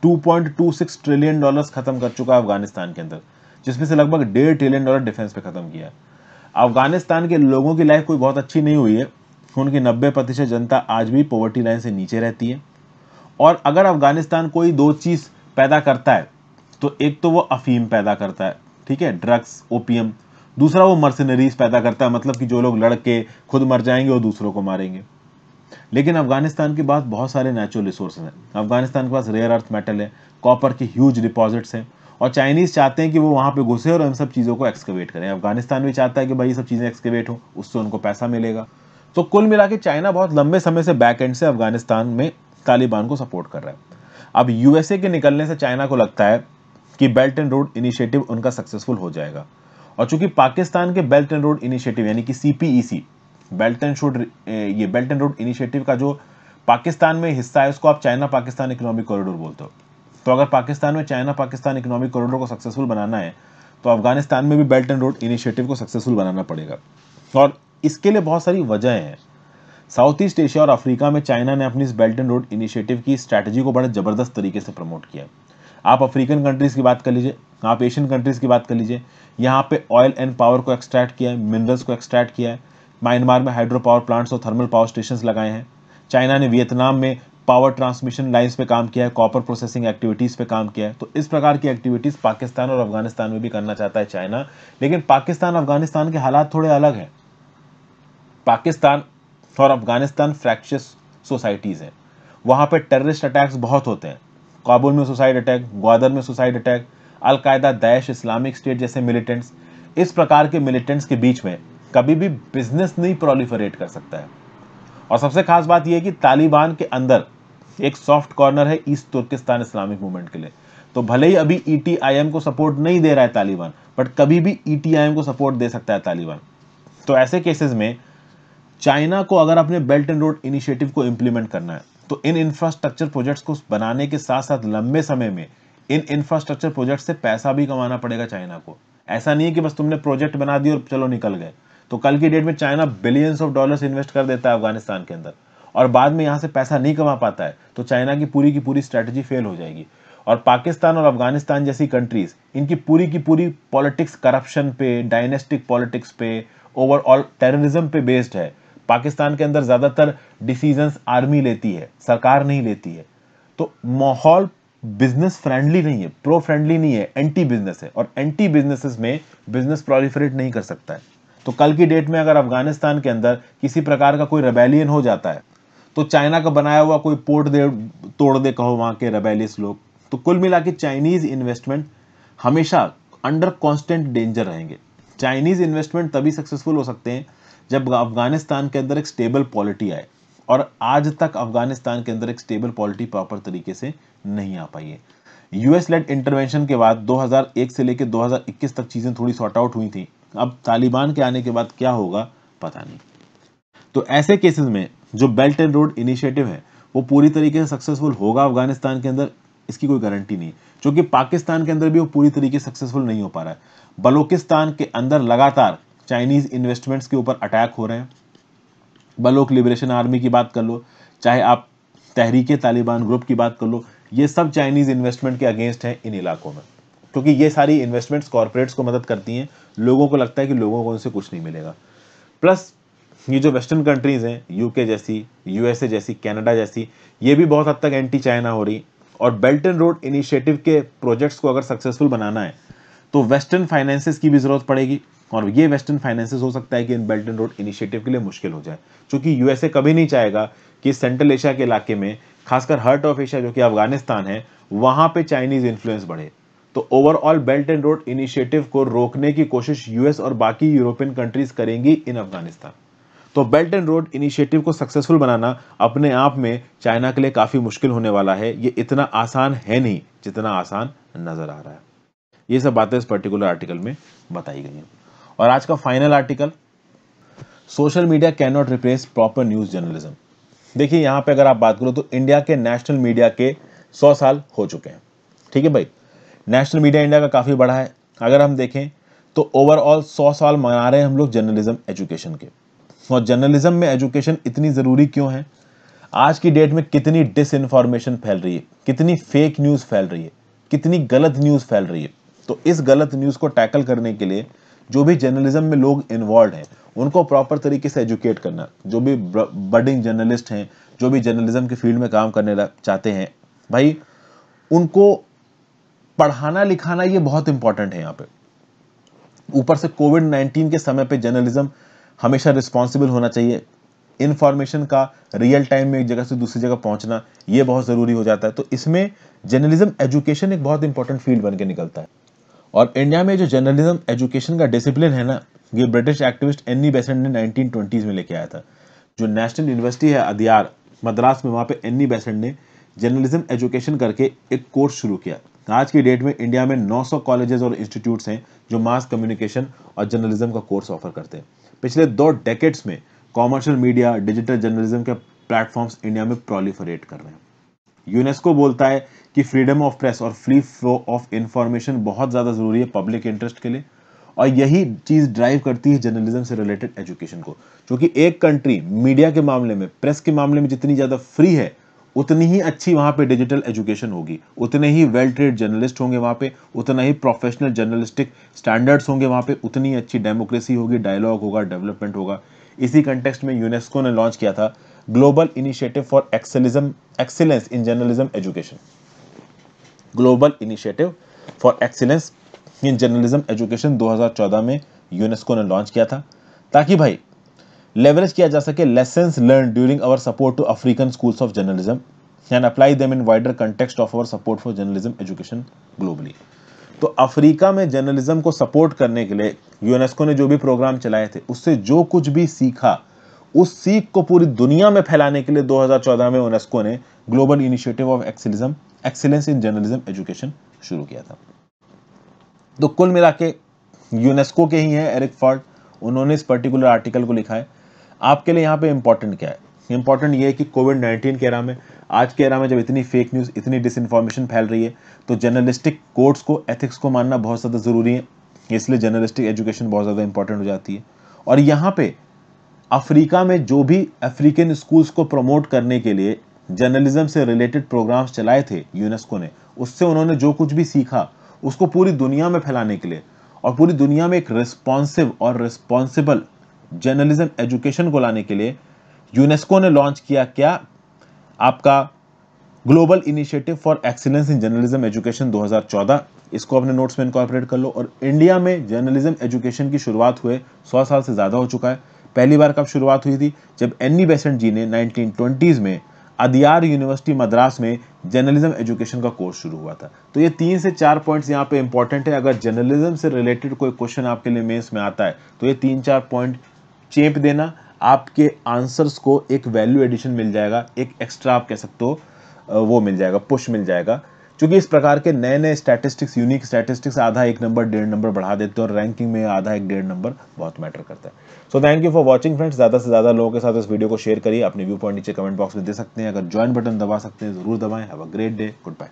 $2.26 ट्रिलियन खत्म कर चुका है अफगानिस्तान के अंदर, जिसमें से लगभग $1.5 ट्रिलियन डिफेंस पे खत्म किया है। अफगानिस्तान के लोगों की लाइफ कोई बहुत अच्छी नहीं हुई है, उनकी 90% जनता आज भी पॉवर्टी लाइन से नीचे रहती है। और अगर अफगानिस्तान कोई दो चीज पैदा करता है, तो एक तो वो अफीम पैदा करता है, ठीक है, ड्रग्स, ओपियम। दूसरा वो मर्सिनरीज पैदा करता है, मतलब कि जो लोग लड़के खुद मर जाएंगे और दूसरों को मारेंगे। लेकिन अफगानिस्तान के पास बहुत सारे नेचुरल रिसोर्सेज हैं। अफगानिस्तान के पास रेयर अर्थ मेटल है, कॉपर के ह्यूज डिपॉजिट्स हैं, और चाइनीज चाहते हैं कि वो वहां पे घुसे और इन सब चीजों को एक्सकवेट करें। अफगानिस्तान भी चाहता है कि भाई ये सब चीजें एक्सकवेट हो, उससे उनको पैसा मिलेगा। तो कुल मिला के चाइना बहुत लंबे समय से बैक एंड से अफगानिस्तान में तालिबान को सपोर्ट कर रहा है। अब USA के निकलने से चाइना को लगता है कि बेल्ट एंड रोड इनिशिएटिव उनका सक्सेसफुल हो जाएगा। और चूंकि पाकिस्तान के बेल्ट एंड रोड इनिशिएटिव यानी कि CPEC, belt and road initiative का जो पाकिस्तान में हिस्सा है, उसको आप चाइना पाकिस्तान इकोनॉमिक कॉरिडोर बोलते हो। तो अगर पाकिस्तान में चाइना पाकिस्तान इकोनॉमिक कॉरिडोर को सक्सेसफुल बनाना है, तो अफगानिस्तान में भी बेल्ट एंड रोड इनिशिएटिव को सक्सेसफुल बनाना पड़ेगा। और इसके लिए बहुत सारी वजहें हैं। साउथ ईस्ट एशिया और अफ्रीका में चाइना ने अपनी इस बेल्ट एंड रोड इनिशिएटिव की स्ट्रैटेजी को बड़े जबरदस्त तरीके से प्रमोट किया। आप अफ्रीकन कंट्रीज की बात कर लीजिए, आप एशियन कंट्रीज की बात कर लीजिए, यहाँ पे ऑयल एंड पावर को एक्सट्रैक्ट किया है, मिनरल्स को एक्सट्रैक्ट किया है। म्यांमार में हाइड्रो पावर प्लांट्स और थर्मल पावर स्टेशन लगाए हैं। चाइना ने वियतनाम में पावर ट्रांसमिशन लाइंस पे काम किया है, कॉपर प्रोसेसिंग एक्टिविटीज़ पे काम किया है। तो इस प्रकार की एक्टिविटीज़ पाकिस्तान और अफगानिस्तान में भी करना चाहता है चाइना। लेकिन पाकिस्तान अफगानिस्तान के हालात थोड़े अलग हैं। पाकिस्तान और अफगानिस्तान फ्रैक्चरस सोसाइटीज़ हैं, वहाँ पे टेररिस्ट अटैक्स बहुत होते हैं। काबुल में सुसाइड अटैक, ग्वादर में suicide attack, al Qaeda, दैश, Islamic state जैसे मिलिटेंट्स, इस प्रकार के मिलिटेंट्स के बीच में कभी भी बिजनेस नहीं प्रोलिफरेट कर सकता है। और सबसे खास बात यह है कि तालिबान के अंदर एक सॉफ्ट कॉर्नर है ईस्ट तुर्किस्तान इस्लामिक मूवमेंट के लिए। तो भले ही अभी ईटीआईएम को सपोर्ट नहीं दे रहा है तालिबान, बट कभी भी ईटीआईएम को सपोर्ट दे सकता है तालिबान। तो ऐसे केसेस में चाइना को अगर अपने बेल्ट एंड रोड इनिशिएटिव को इंप्लीमेंट करना है तो इन इंफ्रास्ट्रक्चर प्रोजेक्ट्स को बनाने के साथ साथ लंबे समय में इन इंफ्रास्ट्रक्चर प्रोजेक्ट से पैसा भी कमाना पड़ेगा चाइना को। ऐसा नहीं है कि बस तुमने प्रोजेक्ट बना दिया और चलो निकल गए। तो कल की डेट में China billions of dollars invest कर देता है अफगानिस्तान के अंदर और बाद में यहां से पैसा नहीं कमा पाता है, तो चाइना की पूरी स्ट्रैटेजी फेल हो जाएगी। और पाकिस्तान और अफगानिस्तान जैसी कंट्रीज, इनकी पूरी पॉलिटिक्स करप्शन पे, डायनेस्टिक पॉलिटिक्स पे, ओवरऑल टेररिज्म पे बेस्ड है। पाकिस्तान के अंदर ज्यादातर डिसीजंस आर्मी लेती है, सरकार नहीं लेती है। तो माहौल बिजनेस फ्रेंडली नहीं है, प्रो फ्रेंडली नहीं है, एंटी बिजनेस है। और एंटी बिजनेसेस में बिजनेस प्रोलिफरेट नहीं कर सकता है। तो कल की डेट में अगर अफगानिस्तान के अंदर किसी प्रकार का कोई रेबेलियन हो जाता है तो चाइना का बनाया हुआ कोई पोर्ट दे तोड़ दे, कहो वहां के रेबेलियस लोग, तो कुल मिला के चाइनीज इन्वेस्टमेंट हमेशा अंडर कांस्टेंट डेंजर रहेंगे। चाइनीज इन्वेस्टमेंट तभी सक्सेसफुल हो सकते हैं जब अफगानिस्तान के अंदर एक स्टेबल पॉलिटी आए, और आज तक अफगानिस्तान के अंदर एक स्टेबल पॉलिटी प्रॉपर तरीके से नहीं आ पाई है। यूएस लेड इंटरवेंशन के बाद 2001 से लेकर 2021 तक चीजें थोड़ी सॉर्ट आउट हुई थी। अब तालिबान के आने के बाद क्या होगा पता नहीं। तो ऐसे केसेस में जो बेल्ट एंड रोड इनिशिएटिव है वो पूरी तरीके से सक्सेसफुल होगा अफगानिस्तान के अंदर, इसकी कोई गारंटी नहीं, क्योंकि पाकिस्तान के अंदर भी वो पूरी तरीके से सक्सेसफुल नहीं हो पा रहा है। बलोचिस्तान के अंदर लगातार चाइनीज इन्वेस्टमेंट्स के ऊपर अटैक हो रहे हैं। बलोच लिबरेशन आर्मी की बात कर लो, चाहे आप तहरीके तालिबान ग्रुप की बात कर लो, ये सब चाइनीज इन्वेस्टमेंट के अगेंस्ट हैं इन इलाकों में, क्योंकि ये सारी इन्वेस्टमेंट्स कॉर्पोरेट्स को मदद करती हैं। लोगों को लगता है कि लोगों को उनसे कुछ नहीं मिलेगा। प्लस ये जो वेस्टर्न कंट्रीज हैं, यूके जैसी, यूएसए जैसी, कनाडा जैसी, ये भी बहुत हद तक एंटी चाइना हो रही। और बेल्ट एंड रोड इनिशिएटिव के प्रोजेक्ट्स को अगर सक्सेसफुल बनाना है तो वेस्टर्न फाइनेंसेस की भी जरूरत पड़ेगी, और ये वेस्टर्न फाइनेंसेस हो सकता है कि इन बेल्ट एंड रोड इनिशिएटिव के लिए मुश्किल हो जाए, क्योंकि यूएसए कभी नहीं चाहेगा कि सेंट्रल एशिया के इलाके में, खासकर हार्ट ऑफ एशिया जो कि अफगानिस्तान है, वहां पे चाइनीज इन्फ्लुएंस बढ़े। तो overall belt and road initiative को रोकने की कोशिश यूएस और बाकी यूरोपियन कंट्रीज करेंगी इन अफगानिस्तान। तो बेल्ट एंड रोड इनिशिएटिव को सक्सेसफुल बनाना अपने आप में चाइना के लिए काफी मुश्किल होने वाला है। ये इतना आसान है नहीं जितना आसान नजर आ रहा है। ये सब बातें इस पर्टिकुलर आर्टिकल में बताई गई हैं। और आज का final article, social media can not replace proper news journalism. देखिए यहां पे अगर आप बात करो तो इंडिया के नेशनल मीडिया के 100 साल हो चुके हैं। ठीक है भाई, नेशनल मीडिया इंडिया का काफी बड़ा है। अगर हम देखें तो ओवरऑल 100 साल मना रहे हैं हम लोग जर्नलिज्म एजुकेशन के। और जर्नलिज्म में एजुकेशन इतनी जरूरी क्यों है? आज की डेट में कितनी डिसइंफॉर्मेशन फैल रही है, कितनी फेक न्यूज फैल रही है, कितनी गलत न्यूज फैल रही है। तो इस गलत न्यूज को टैकल करने के लिए जो भी जर्नलिज्म में लोग इन्वॉल्व हैं उनको प्रॉपर तरीके से एजुकेट करना। जो भी बडिंग जर्नलिस्ट हैं, जो भी जर्नलिज्म के फील्ड में काम करने चाहते हैं भाई, उनको पढ़ाना लिखाना ये बहुत इंपॉर्टेंट है यहाँ पे। ऊपर से कोविड-19 के समय पे जर्नलिज्म हमेशा रिस्पॉन्सिबल होना चाहिए। इंफॉर्मेशन का रियल टाइम में एक जगह से दूसरी जगह पहुंचना ये बहुत जरूरी हो जाता है। तो इसमें जर्नलिज्म एजुकेशन एक बहुत इंपॉर्टेंट फील्ड बन के निकलता है। और इंडिया में जो जर्नलिज्म एजुकेशन का डिसिप्लिन है ना, ये ब्रिटिश एक्टिविस्ट एनी बेसेंट ने 1920s में लेके आया था। जो नेशनल यूनिवर्सिटी है अदियार मद्रास में, वहां पे एनी बेसेंट ने जर्नलिज्म एजुकेशन करके एक कोर्स शुरू किया। आज की डेट में इंडिया में 900 कॉलेजेस और इंस्टीट्यूट्स हैं जो मास कम्युनिकेशन और जर्नलिज्म का कोर्स ऑफर करते हैं। पिछले 2 डेकेड्स में कॉमर्शियल मीडिया, डिजिटल जर्नलिज्म के प्लेटफॉर्म्स इंडिया में प्रोलिफरेट कर रहे हैं। यूनेस्को बोलता है कि फ्रीडम ऑफ प्रेस और फ्री फ्लो ऑफ इंफॉर्मेशन बहुत ज्यादा जरूरी है पब्लिक इंटरेस्ट के लिए, और यही चीज ड्राइव करती है जर्नलिज्म से रिलेटेड एजुकेशन को। क्योंकि एक कंट्री मीडिया के मामले में, प्रेस के मामले में जितनी ज्यादा फ्री है, उतनी ही अच्छी वहां पे डिजिटल एजुकेशन होगी, उतने ही वेल ट्रेड जर्नलिस्ट होंगे वहां पे, उतना ही प्रोफेशनल जर्नलिस्टिक स्टैंडर्ड्स होंगे वहां पे, उतनी ही अच्छी डेमोक्रेसी होगी, डायलॉग होगा, डेवलपमेंट होगा। इसी कंटेक्स्ट में यूनेस्को ने लॉन्च किया था global initiative for excellence in journalism education. Global initiative for excellence in journalism education 2014 में यूनेस्को ने लॉन्च किया था, ताकि भाई लेवरेज किया जा सके lessons learn during our support to African schools of journalism and apply them in wider context of our support for journalism education globally. तो अफ्रीका में जर्नलिज्म को सपोर्ट करने के लिए यूनेस्को ने जो भी प्रोग्राम चलाए थे, उससे जो कुछ भी सीखा, उस सीख को पूरी दुनिया में फैलाने के लिए 2014 में यूनेस्को ने global initiative of excellence in journalism education शुरू किया था। तो कुल मिला के यूनेस्को के ही हैं एरिक फॉर्ड, उन्होंने इस पर्टिकुलर आर्टिकल को लिखा है। आपके लिए यहाँ पे इंपॉर्टेंट क्या है? इंपॉर्टेंट ये है कि कोविड-19 के एरा में, आज के एरा में जब इतनी फेक न्यूज़, इतनी डिसइंफॉर्मेशन फैल रही है, तो जर्नलिस्टिक कोड्स को, एथिक्स को मानना बहुत ज़्यादा ज़रूरी है। इसलिए जर्नलिस्टिक एजुकेशन बहुत ज़्यादा इंपॉर्टेंट हो जाती है। और यहाँ पे अफ्रीका में जो भी अफ्रीकन स्कूल्स को प्रमोट करने के लिए जर्नलिज्म से रिलेटेड प्रोग्राम्स चलाए थे यूनेस्को ने, उससे उन्होंने जो कुछ भी सीखा उसको पूरी दुनिया में फैलाने के लिए और पूरी दुनिया में एक रिस्पॉन्सिव और रिस्पॉन्सिबल जर्नलिज्म एजुकेशन को लाने के लिए यूनेस्को ने लॉन्च किया क्या? आपका global initiative for excellence in journalism education 2014। इसको अपने नोट्स में इनकॉर्पोरेट कर लो। और इंडिया में जर्नलिज्म एजुकेशन की शुरुआत हुए 100 साल से ज़्यादा हो चुका है। पहली बार कब शुरुआत हुई थी? जब एनी बेसेंट जी ने 1920s में अदियार यूनिवर्सिटी मद्रास में जर्नलिज्म एजुकेशन का कोर्स शुरू हुआ था। तो ये 3 से 4 पॉइंट्स यहाँ पे इंपॉर्टेंट है। अगर जर्नलिज्म से रिलेटेड कोई क्वेश्चन आपके लिए मेंस में आता है तो ये 3-4 पॉइंट चेप देना, आपके आंसर्स को एक वैल्यू एडिशन मिल जाएगा, एक एक्स्ट्रा आप कह सकते हो वो मिल जाएगा, पुश मिल जाएगा। क्योंकि इस प्रकार के नए नए स्टैटिस्टिक्स, यूनिक स्टैटिस्टिक्स आधा 1 नंबर 1.5 नंबर बढ़ा देते हैं और रैंकिंग में आधा 1-1.5 नंबर बहुत मैटर करता है। So thank you for watching friends. ज़्यादा से ज़्यादा लोगों के साथ इस वीडियो को शेयर करिए। अपने व्यू पॉइंट नीचे कमेंट बॉक्स में दे सकते हैं। अगर ज्वाइन बटन दबा सकते हैं ज़रूर दबाएं। Have a great day. Good bye.